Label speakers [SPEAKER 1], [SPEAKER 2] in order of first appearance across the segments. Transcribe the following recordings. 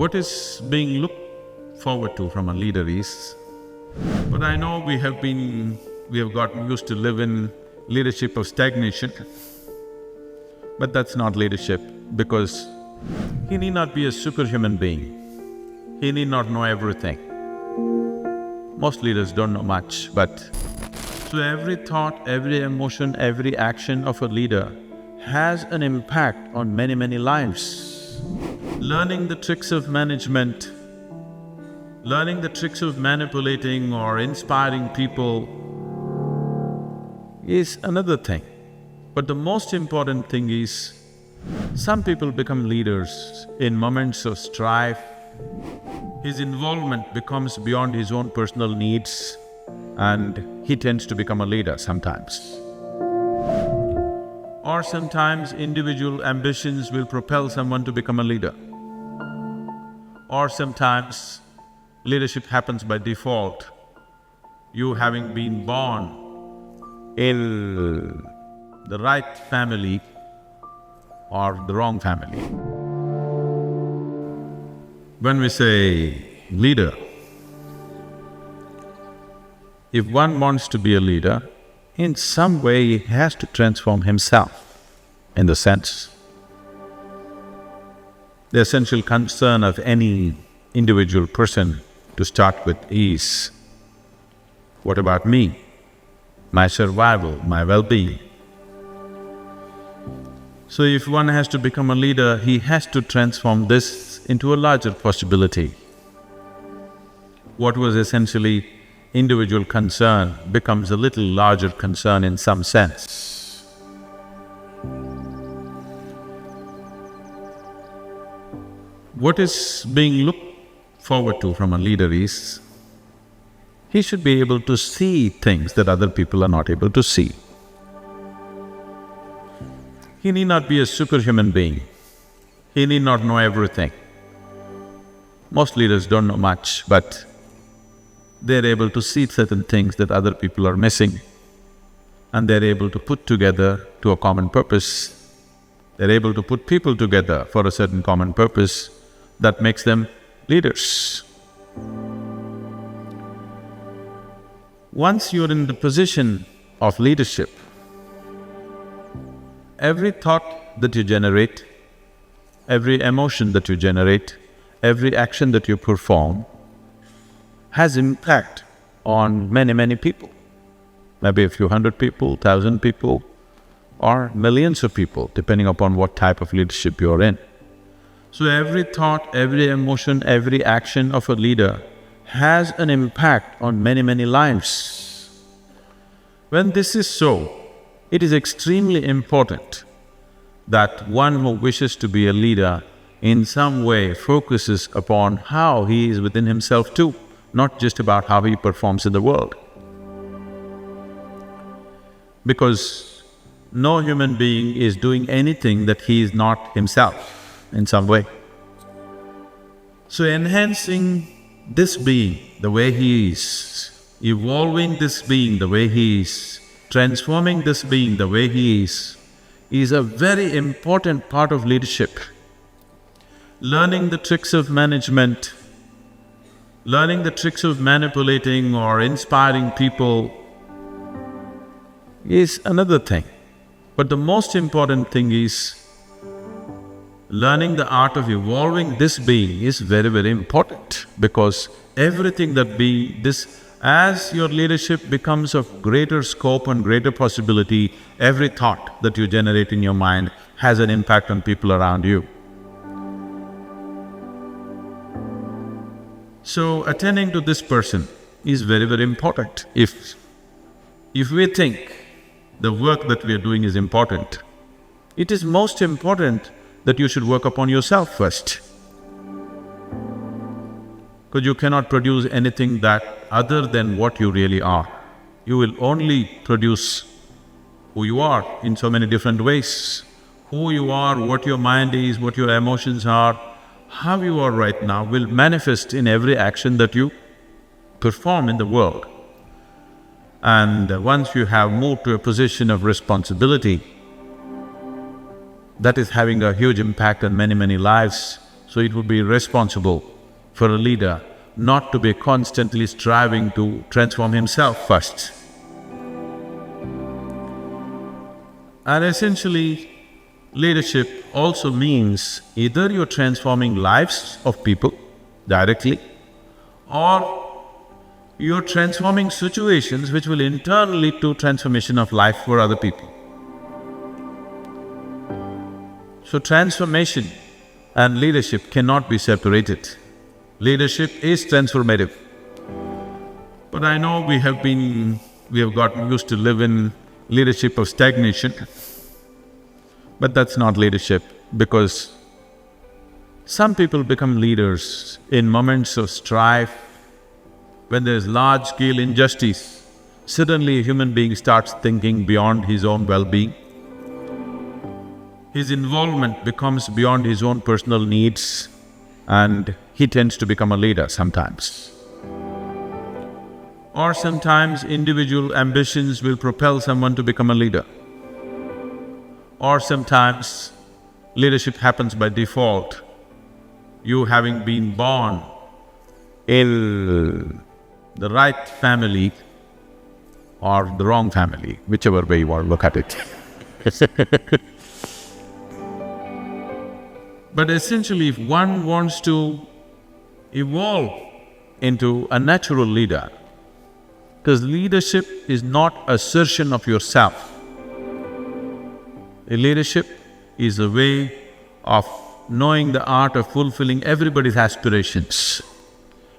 [SPEAKER 1] What is being looked forward to from a leader is… But I know we have gotten used to live in leadership of stagnation, but that's not leadership, because he need not be a superhuman being. He need not know everything. Most leaders don't know much, but… So every thought, every emotion, every action of a leader has an impact on many, many lives. Learning the tricks of management, learning the tricks of manipulating or inspiring people is another thing. But the most important thing is, some people become leaders in moments of strife. His involvement becomes beyond his own personal needs, and he tends to become a leader sometimes. Or sometimes individual ambitions will propel someone to become a leader. Or sometimes leadership happens by default, you having been born in the right family or the wrong family. When we say leader, if one wants to be a leader, in some way he has to transform himself. In the sense, the essential concern of any individual person to start with is, what about me? My survival, my well-being. So if one has to become a leader, he has to transform this into a larger possibility. What was essentially individual concern becomes a little larger concern in some sense. What is being looked forward to from a leader is, he should be able to see things that other people are not able to see. He need not be a superhuman being. He need not know everything. Most leaders don't know much, but they're able to see certain things that other people are missing, and they're able to put together to a common purpose. They're able to put people together for a certain common purpose that makes them leaders. Once you're in the position of leadership, every thought that you generate, every emotion that you generate, every action that you perform has impact on many, many people. Maybe a few hundred people, 1,000 people, or millions of people, depending upon what type of leadership you're in. So every thought, every emotion, every action of a leader has an impact on many, many lives. When this is so, it is extremely important that one who wishes to be a leader in some way focuses upon how he is within himself too, not just about how he performs in the world. Because no human being is doing anything that he is not himself in some way. So enhancing this being the way he is, evolving this being the way he is, transforming this being the way he is a very important part of leadership. Learning the tricks of management, learning the tricks of manipulating or inspiring people is another thing. But the most important thing is, learning the art of evolving this being is very, very important, because everything that as your leadership becomes of greater scope and greater possibility, every thought that you generate in your mind has an impact on people around you. So attending to this person is very, very important. If we think the work that we are doing is important, it is most important that you should work upon yourself first. Because you cannot produce anything that other than what you really are. You will only produce who you are in so many different ways. Who you are, what your mind is, what your emotions are, how you are right now will manifest in every action that you perform in the world. And once you have moved to a position of responsibility, that is having a huge impact on many, many lives. So it would be irresponsible for a leader not to be constantly striving to transform himself first. And essentially, leadership also means either you're transforming lives of people directly, or you're transforming situations which will in turn lead to transformation of life for other people. So transformation and leadership cannot be separated. Leadership is transformative. But I know we have gotten used to live in leadership of stagnation. But that's not leadership, because some people become leaders in moments of strife. When there's large-scale injustice, suddenly a human being starts thinking beyond his own well-being. His involvement becomes beyond his own personal needs, and he tends to become a leader sometimes. Or sometimes individual ambitions will propel someone to become a leader. Or sometimes leadership happens by default. You having been born in the right family or the wrong family, whichever way you want to look at it. But essentially, if one wants to evolve into a natural leader, because leadership is not assertion of yourself. Leadership is a way of knowing the art of fulfilling everybody's aspirations.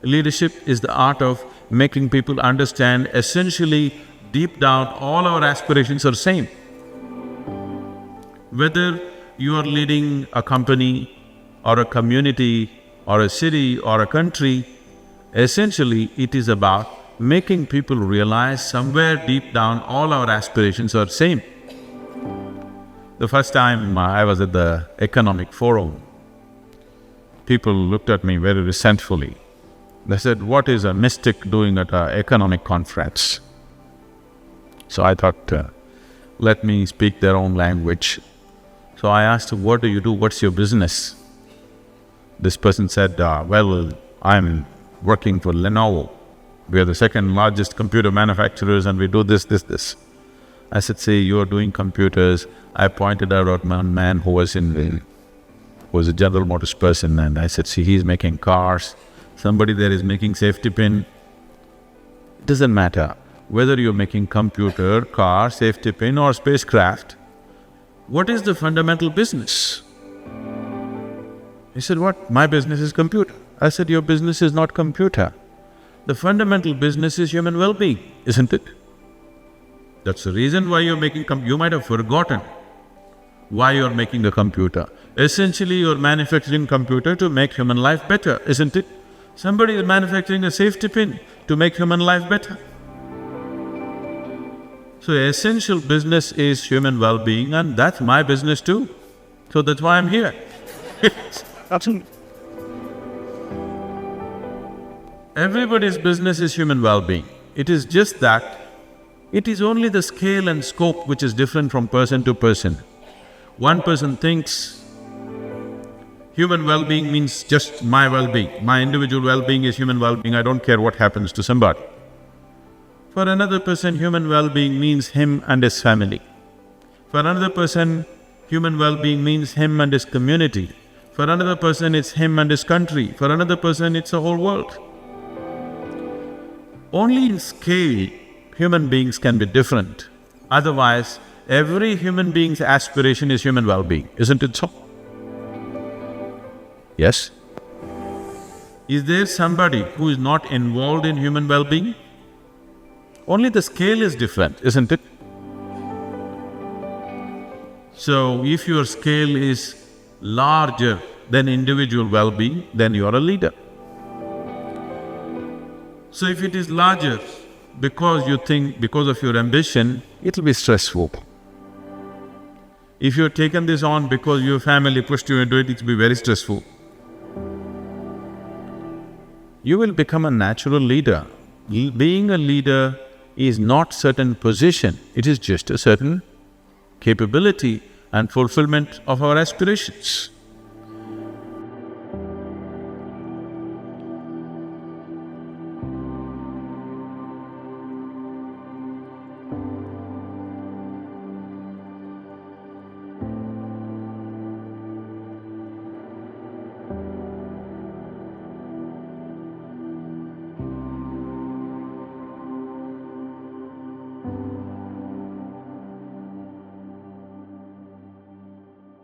[SPEAKER 1] Leadership is the art of making people understand essentially, deep down, all our aspirations are same. Whether you are leading a company or a community or a city or a country, essentially it is about making people realize somewhere deep down all our aspirations are same. The first time I was at the economic forum, people looked at me very resentfully. They said, "What is a mystic doing at an economic conference?" So I thought, let me speak their own language. So I asked, "What do you do? What's your business?" This person said, "Well, I'm working for Lenovo. We are the second largest computer manufacturers and we do this. I said, "See, you are doing computers." I pointed out one man who was a General Motors person, and I said, "See, he's making cars. Somebody there is making safety pin." It doesn't matter whether you're making computer, car, safety pin or spacecraft. What is the fundamental business? He said, "What? My business is computer." I said, "Your business is not computer. The fundamental business is human well-being, isn't it? That's the reason why you're making you might have forgotten why you're making a computer. Essentially, you're manufacturing computer to make human life better, isn't it? Somebody is manufacturing a safety pin to make human life better. So essential business is human well-being, and that's my business too. So that's why I'm here." Everybody's business is human well-being. It is just that it is only the scale and scope which is different from person to person. One person thinks human well-being means just my well-being. My individual well-being is human well-being, I don't care what happens to somebody. For another person, human well-being means him and his family. For another person, human well-being means him and his community. For another person, it's him and his country. For another person, it's the whole world. Only in scale, human beings can be different. Otherwise, every human being's aspiration is human well-being, isn't it so? Yes? Is there somebody who is not involved in human well-being? Only the scale is different, isn't it? So, if your scale is larger than individual well-being, then you are a leader. So if it is larger because you think, because of your ambition, it'll be stressful. If you've taken this on because your family pushed you into it, it'll be very stressful. You will become a natural leader. Being a leader is not certain position, it is just a certain capability and fulfillment of our aspirations.